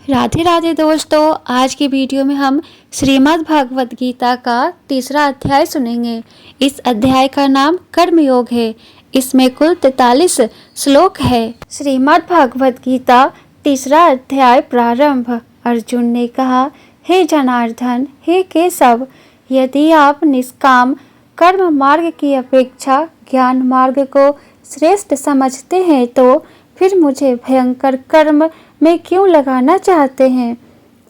राधे राधे दोस्तों, आज की वीडियो में हम श्रीमद् भगवद गीता का तीसरा अध्याय सुनेंगे। इस अध्याय का नाम कर्मयोग है। इसमें कुल 43 श्लोक है। श्रीमद् भगवद गीता तीसरा अध्याय प्रारंभ। अर्जुन ने कहा, हे जनार्दन, हे केशव, यदि आप निष्काम कर्म मार्ग की अपेक्षा ज्ञान मार्ग को श्रेष्ठ समझते हैं तो फिर मुझे भयंकर कर्म में क्यों लगाना चाहते हैं?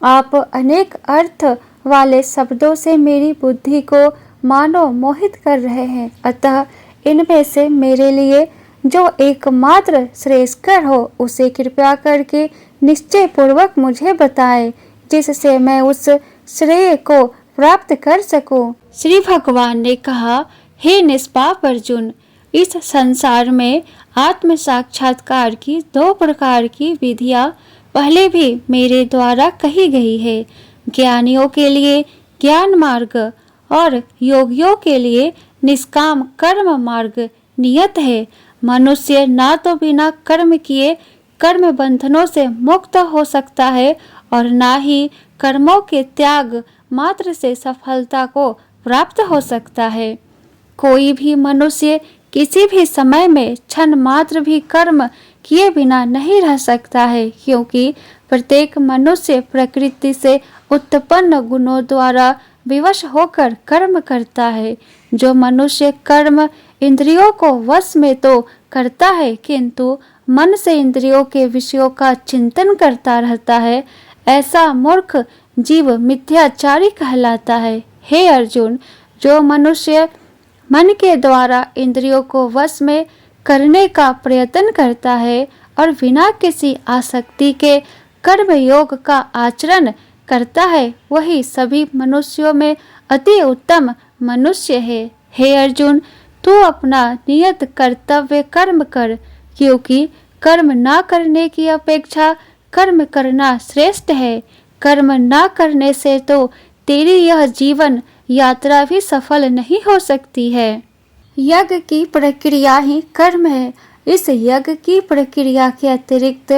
आप अनेक अर्थ वाले शब्दों से मेरी बुद्धि को मानो मोहित कर रहे हैं। अतः इनमें से मेरे लिए जो एकमात्र श्रेयस्कर हो उसे कृपया करके निश्चय पूर्वक मुझे बताएं, जिससे मैं उस श्रेय को प्राप्त कर सकूं। श्री भगवान ने कहा, हे निष्पाप अर्जुन, इस संसार में आत्म साक्षात्कार की 2 प्रकार की विधियां पहले भी मेरे द्वारा कही गई है। ज्ञानियों के लिए ज्ञान मार्ग और योगियों के लिए निष्काम कर्म मार्ग नियत है। मनुष्य ना तो बिना कर्म किए कर्म बंधनों से मुक्त हो सकता है और ना ही कर्मों के त्याग मात्र से सफलता को प्राप्त हो सकता है। कोई भी मनुष्य किसी भी समय में क्षण मात्र भी कर्म किए बिना नहीं रह सकता है, क्योंकि प्रत्येक मनुष्य प्रकृति से उत्पन्न गुणों द्वारा विवश होकर कर्म करता है। जो मनुष्य कर्म इंद्रियों को वश में तो करता है, किंतु मन से इंद्रियों के विषयों का चिंतन करता रहता है, ऐसा मूर्ख जीव मिथ्याचारी कहलाता है। हे अर्जुन, जो मनुष्य मन के द्वारा इंद्रियों को वश में करने का प्रयत्न करता है और बिना किसी आसक्ति के कर्म योग का आचरण करता है, वही सभी मनुष्यों में अति उत्तम मनुष्य है। हे अर्जुन, तू अपना नियत कर्तव्य कर्म कर, क्योंकि कर्म ना करने की अपेक्षा कर्म करना श्रेष्ठ है। कर्म ना करने से तो तेरी यह जीवन यात्रा भी सफल नहीं हो सकती है। यज्ञ की प्रक्रिया ही कर्म है। इस यज्ञ की प्रक्रिया के अतिरिक्त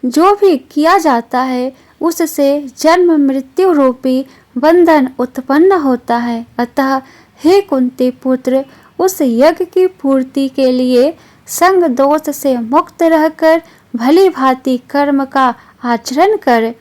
जो भी किया जाता है उससे जन्म मृत्यु रूपी बंधन उत्पन्न होता है। अतः हे कुंती पुत्र, उस यज्ञ की पूर्ति के लिए संग दोष से मुक्त रहकर भली भांति कर्म का आचरण कर।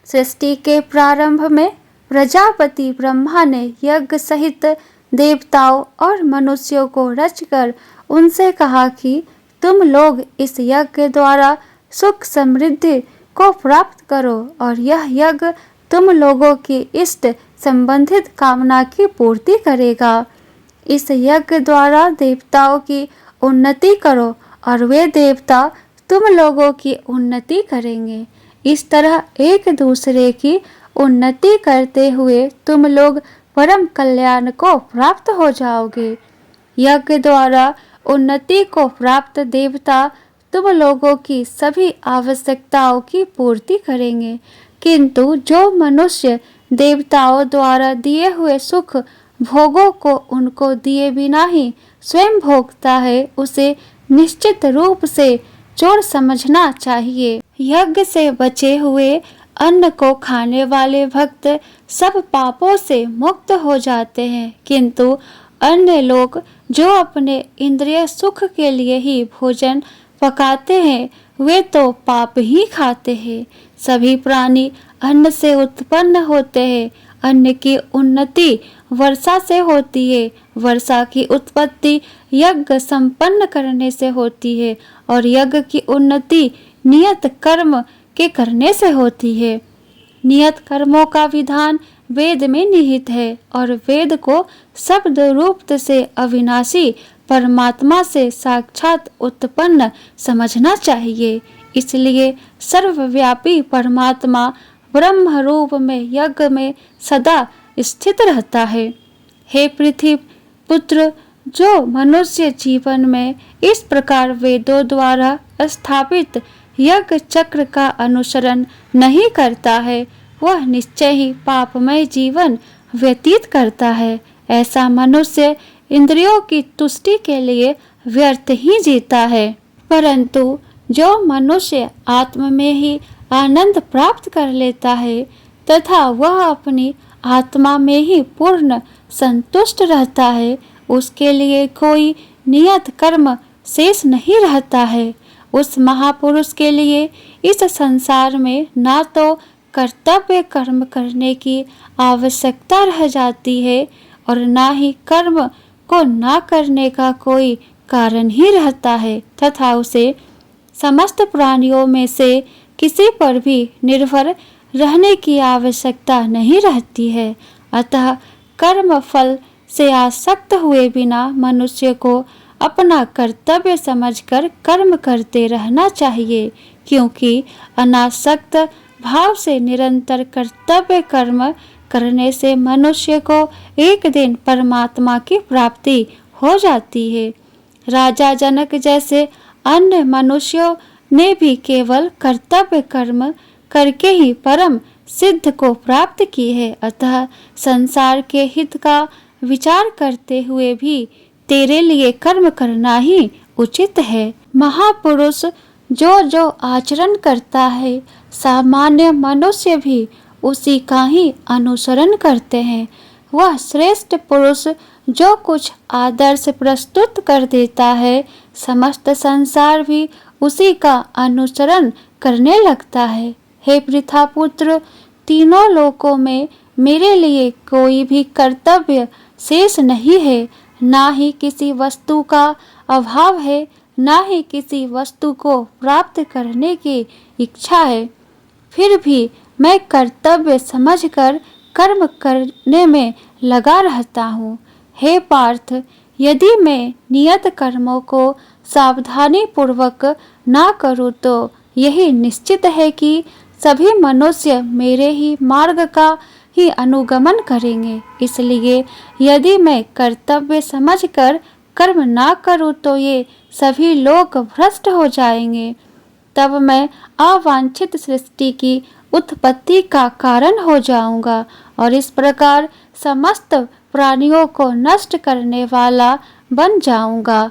सृष्टि के प्रारंभ में प्रजापति ब्रह्मा ने यज्ञ सहित देवताओं और मनुष्यों को रचकर उनसे कहा कि तुम लोग इस यज्ञ द्वारा सुख समृद्धि को प्राप्त करो और यह यज्ञ तुम लोगों की इष्ट संबंधित कामना की पूर्ति करेगा। इस यज्ञ द्वारा देवताओं की उन्नति करो और वे देवता तुम लोगों की उन्नति करेंगे। इस तरह एक दूसरे की उन्नति करते हुए तुम लोग परम कल्याण को प्राप्त हो जाओगे। यज्ञ द्वारा उन्नति को प्राप्त देवता तुम लोगों की सभी आवश्यकताओं की पूर्ति करेंगे, किंतु जो मनुष्य देवताओं द्वारा दिए हुए सुख भोगों को उनको दिए बिना ही स्वयं भोगता है, उसे निश्चित रूप से चोर समझना चाहिए। यज्ञ से बचे हुए अन्न को खाने वाले भक्त सब पापों से मुक्त हो जाते हैं, किंतु अन्य लोग जो अपने इंद्रिय सुख के लिए ही भोजन पकाते हैं वे तो पाप ही खाते हैं। सभी प्राणी अन्न से उत्पन्न होते हैं। अन्न की उन्नति वर्षा से होती है। वर्षा की उत्पत्ति यज्ञ संपन्न करने से होती है और यज्ञ की उन्नति नियत कर्म के करने से होती है। नियत कर्मों का विधान वेद में निहित है और वेद को शब्द रूप से अविनाशी परमात्मा से साक्षात उत्पन्न समझना चाहिए। इसलिए सर्वव्यापी परमात्मा ब्रह्म रूप में यज्ञ में सदा स्थित रहता है। हे पृथ्वी पुत्र, जो मनुष्य जीवन में इस प्रकार वेदों द्वारा स्थापित यज्ञ चक्र का अनुसरण नहीं करता है, वह निश्चय ही पापमय जीवन व्यतीत करता है। ऐसा मनुष्य इंद्रियों की तुष्टि के लिए व्यर्थ ही जीता है। परंतु जो मनुष्य आत्म में ही आनंद प्राप्त कर लेता है तथा वह अपनी आत्मा में ही पूर्ण संतुष्ट रहता है, उसके लिए कोई नियत कर्म शेष नहीं रहता है। उस महापुरुष के लिए इस संसार में ना तो कर्तव्य कर्म करने की आवश्यकता रह जाती है और ना ही कर्म को ना करने का कोई कारण ही रहता है तथा उसे समस्त प्राणियों में से किसी पर भी निर्भर रहने की आवश्यकता नहीं रहती है। अतः कर्म फल से आसक्त हुए बिना मनुष्य को अपना कर्तव्य समझकर कर्म करते रहना चाहिए, क्योंकि अनासक्त भाव से निरंतर कर्तव्य कर्म करने से मनुष्य को एक दिन परमात्मा की प्राप्ति हो जाती है। राजा जनक जैसे अन्य मनुष्यों ने भी केवल कर्तव्य कर्म करके ही परम सिद्ध को प्राप्त की है। अतः संसार के हित का विचार करते हुए भी तेरे लिए कर्म करना ही उचित है। महापुरुष जो जो आचरण करता है सामान्य मनुष्य भी उसी का ही अनुसरण करते हैं। वह श्रेष्ठ पुरुष जो कुछ आदर्श प्रस्तुत कर देता है समस्त संसार भी उसी का अनुसरण करने लगता है। हे पृथा पुत्र, तीनों लोकों में मेरे लिए कोई भी कर्तव्य शेष नहीं है, ना ही किसी वस्तु का अभाव है, ना ही किसी वस्तु को प्राप्त करने की इच्छा है। फिर भी मैं कर्तव्य समझकर कर्म करने में लगा रहता हूँ। हे पार्थ, यदि मैं नियत कर्मों को सावधानी पूर्वक ना करूँ तो यही निश्चित है कि सभी मनुष्य मेरे ही मार्ग का ही अनुगमन करेंगे। इसलिए यदि मैं कर्तव्य समझकर कर्म ना करूँ तो ये सभी लोग भ्रष्ट हो जाएंगे। तब मैं अवांछित सृष्टि की उत्पत्ति का कारण हो जाऊंगा और इस प्रकार समस्त प्राणियों को नष्ट करने वाला बन जाऊंगा।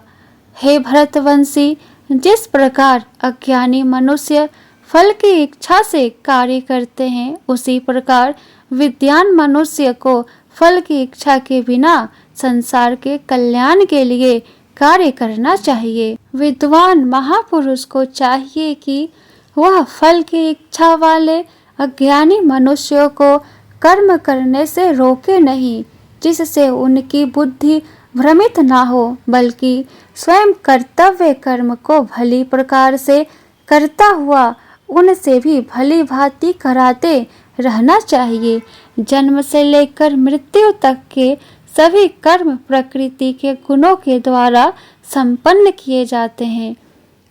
हे भरतवंशी, जिस प्रकार अज्ञानी मनुष्य फल की इच्छा से कार्य करते हैं उसी प्रकार विद्वान मनुष्य को फल की इच्छा के बिना संसार के कल्याण के लिए कार्य करना चाहिए। विद्वान महापुरुष को चाहिए कि वह फल की इच्छा वाले अज्ञानी मनुष्यों को कर्म करने से रोके नहीं, जिससे उनकी बुद्धि भ्रमित ना हो, बल्कि स्वयं कर्तव्य कर्म को भली प्रकार से करता हुआ उनसे भी भली भांति कराते रहना चाहिए। जन्म से लेकर मृत्यु तक के सभी कर्म प्रकृति के गुणों के द्वारा संपन्न किए जाते हैं।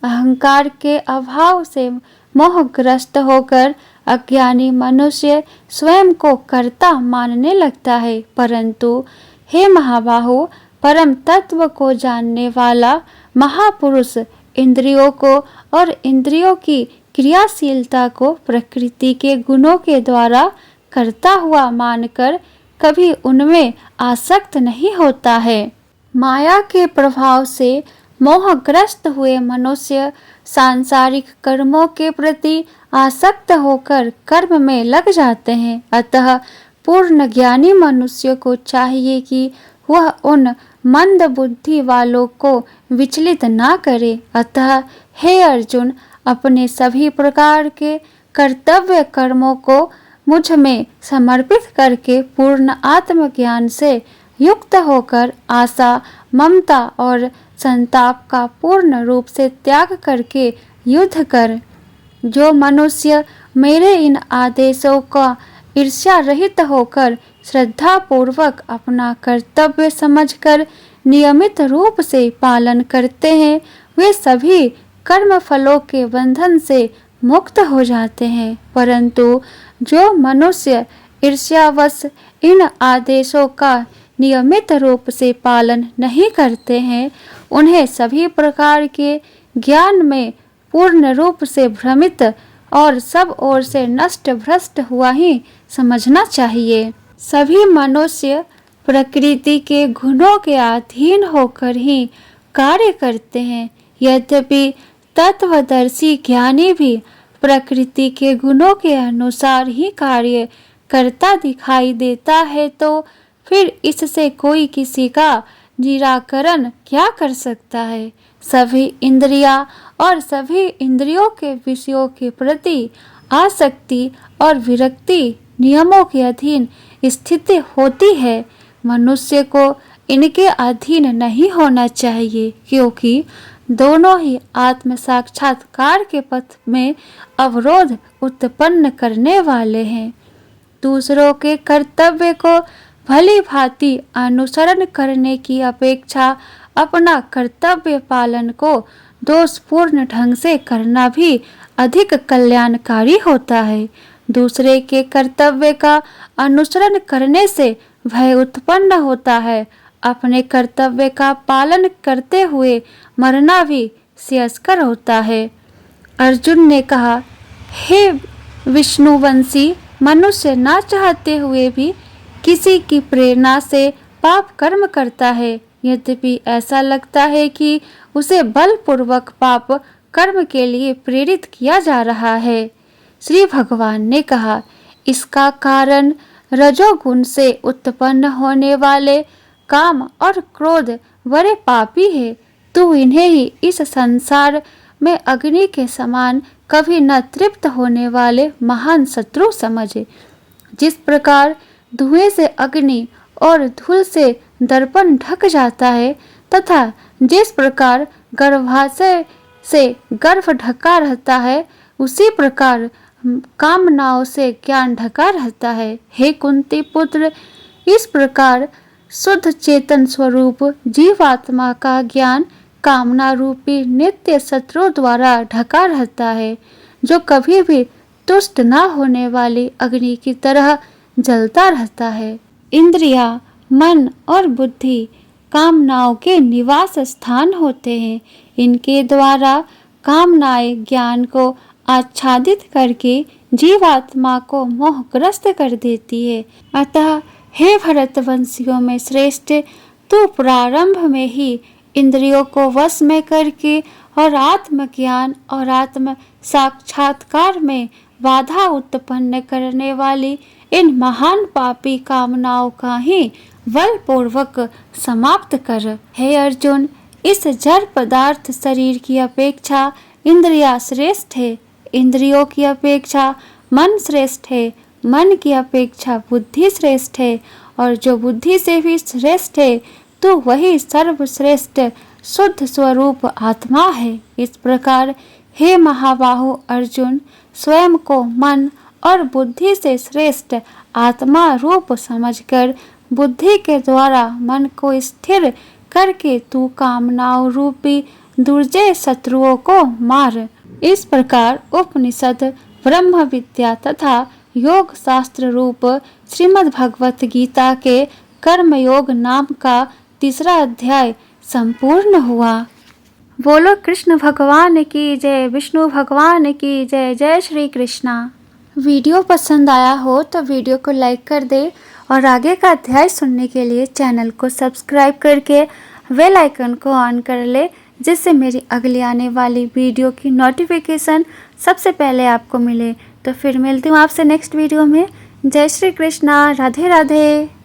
अहंकार के अभाव से मोहग्रस्त होकर अज्ञानी मनुष्य स्वयं को कर्ता मानने लगता है, परंतु हे महाबाहो, परम तत्व को जानने वाला महापुरुष इंद्रियों को और इंद्रियों की क्रियाशीलता को प्रकृति के गुणों के द्वारा करता हुआ मानकर कभी उनमें आसक्त नहीं होता है। माया के प्रभाव से मोहग्रस्त हुए मनुष्य सांसारिक कर्मों के प्रति आसक्त होकर कर्म में लग जाते हैं। अतः पूर्ण ज्ञानी मनुष्य को चाहिए कि वह उन मंद बुद्धि वालों को विचलित ना करे। अतः हे अर्जुन, अपने सभी प्रकार के कर्तव्य कर्मों को मुझ में समर्पित करके पूर्ण आत्मज्ञान से युक्त होकर आशा, ममता और संताप का पूर्ण रूप से त्याग करके युद्ध कर। जो मनुष्य मेरे इन आदेशों का ईर्ष्या रहित होकर श्रद्धा पूर्वक अपना कर्तव्य समझकर नियमित रूप से पालन करते हैं, वे सभी कर्म फलों के बंधन से मुक्त हो जाते हैं। परंतु जो मनुष्य ईर्ष्यावश इन आदेशों का नियमित रूप से पालन नहीं करते हैं, उन्हें सभी प्रकार के ज्ञान में पूर्ण रूप से भ्रमित और सब ओर से नष्ट भ्रष्ट हुआ ही समझना चाहिए। सभी मनुष्य प्रकृति के गुणों के अधीन होकर ही कार्य करते हैं। यद्यपि तत्वदर्शी ज्ञानी भी प्रकृति के गुणों के अनुसार ही कार्य करता दिखाई देता है, तो फिर इससे कोई किसी का निराकरण क्या कर सकता है। सभी इंद्रियां और सभी इंद्रियों के विषयों के प्रति आसक्ति और विरक्ति नियमों के अधीन स्थित होती है। मनुष्य को इनके अधीन नहीं होना चाहिए, क्योंकि दोनों ही आत्म साक्षात्कार के पथ में अवरोध उत्पन्न करने वाले हैं। दूसरों के कर्तव्य को भली भांति अनुसरण करने की अपेक्षा अपना कर्तव्य पालन को दोषपूर्ण ढंग से करना भी अधिक कल्याणकारी होता है। दूसरे के कर्तव्य का अनुसरण करने से भय उत्पन्न होता है। अपने कर्तव्य का पालन करते हुए मरना भी श्रेयस्कर होता है। अर्जुन ने कहा, हे विष्णुवंशी, मनुष्य ना चाहते हुए भी किसी की प्रेरणा से पाप कर्म करता है। यद्यपि ऐसा लगता है कि उसे बलपूर्वक पाप कर्म के लिए प्रेरित किया जा रहा है। श्री भगवान ने कहा, इसका कारण रजोगुण से उत्पन्न होने वाले काम और क्रोध बड़े पापी है। तू इन्हें ही इस संसार में अग्नि के समान कभी न तृप्त होने वाले महान शत्रु समझ। जिस प्रकार धुएं से अग्नि और धूल से दर्पण ढक जाता है, तथा जिस प्रकार गर्भाशय से गर्भ ढका रहता है, उसी प्रकार कामनाओं से ज्ञान ढका रहता है। हे कुंती पुत्र, इस प्रकार शुद्ध चेतन स्वरूप जीवात्मा का ज्ञान कामना रूपी नित्य शत्रु द्वारा ढका रहता है, जो कभी भी तुष्ट न होने वाली अग्नि की तरह जलता रहता है। इंद्रियां, मन और बुद्धि कामनाओं के निवास स्थान होते हैं। इनके द्वारा कामनाएं ज्ञान को आच्छादित करके जीवात्मा को मोहग्रस्त कर देती है। अतः हे भरतवंशियों में श्रेष्ठ, तू प्रारंभ में ही इंद्रियों को वश में करके और आत्मज्ञान और आत्म साक्षात्कार में बाधा उत्पन्न करने वाली इन महान पापी कामनाओं का ही बलपूर्वक समाप्त कर। हे अर्जुन, इस जड़ पदार्थ शरीर की अपेक्षा इंद्रियां श्रेष्ठ है, इंद्रियों की अपेक्षा मन श्रेष्ठ है, मन की अपेक्षा बुद्धि श्रेष्ठ है, और जो बुद्धि से भी श्रेष्ठ है तो वही सर्वश्रेष्ठ शुद्ध स्वरूप आत्मा है। इस प्रकार हे महाबाहु अर्जुन, स्वयं को मन और बुद्धि से श्रेष्ठ आत्मा रूप समझकर बुद्धि के द्वारा मन को स्थिर करके तू कामनाओं रूपी दुर्जय शत्रुओं को मार। इस प्रकार उपनिषद, ब्रह्म विद्या तथा योग शास्त्र रूप श्रीमद् भगवत गीता के कर्मयोग नाम का तीसरा अध्याय संपूर्ण हुआ। बोलो कृष्ण भगवान की जय, विष्णु भगवान की जय। जय श्री कृष्णा। वीडियो पसंद आया हो तो वीडियो को लाइक कर दे और आगे का अध्याय सुनने के लिए चैनल को सब्सक्राइब करके बेल आइकन को ऑन कर ले, जिससे मेरी अगली आने वाली वीडियो की नोटिफिकेशन सबसे पहले आपको मिले। तो फिर मिलती हूँ आपसे नेक्स्ट वीडियो में। जय श्री कृष्णा। राधे राधे।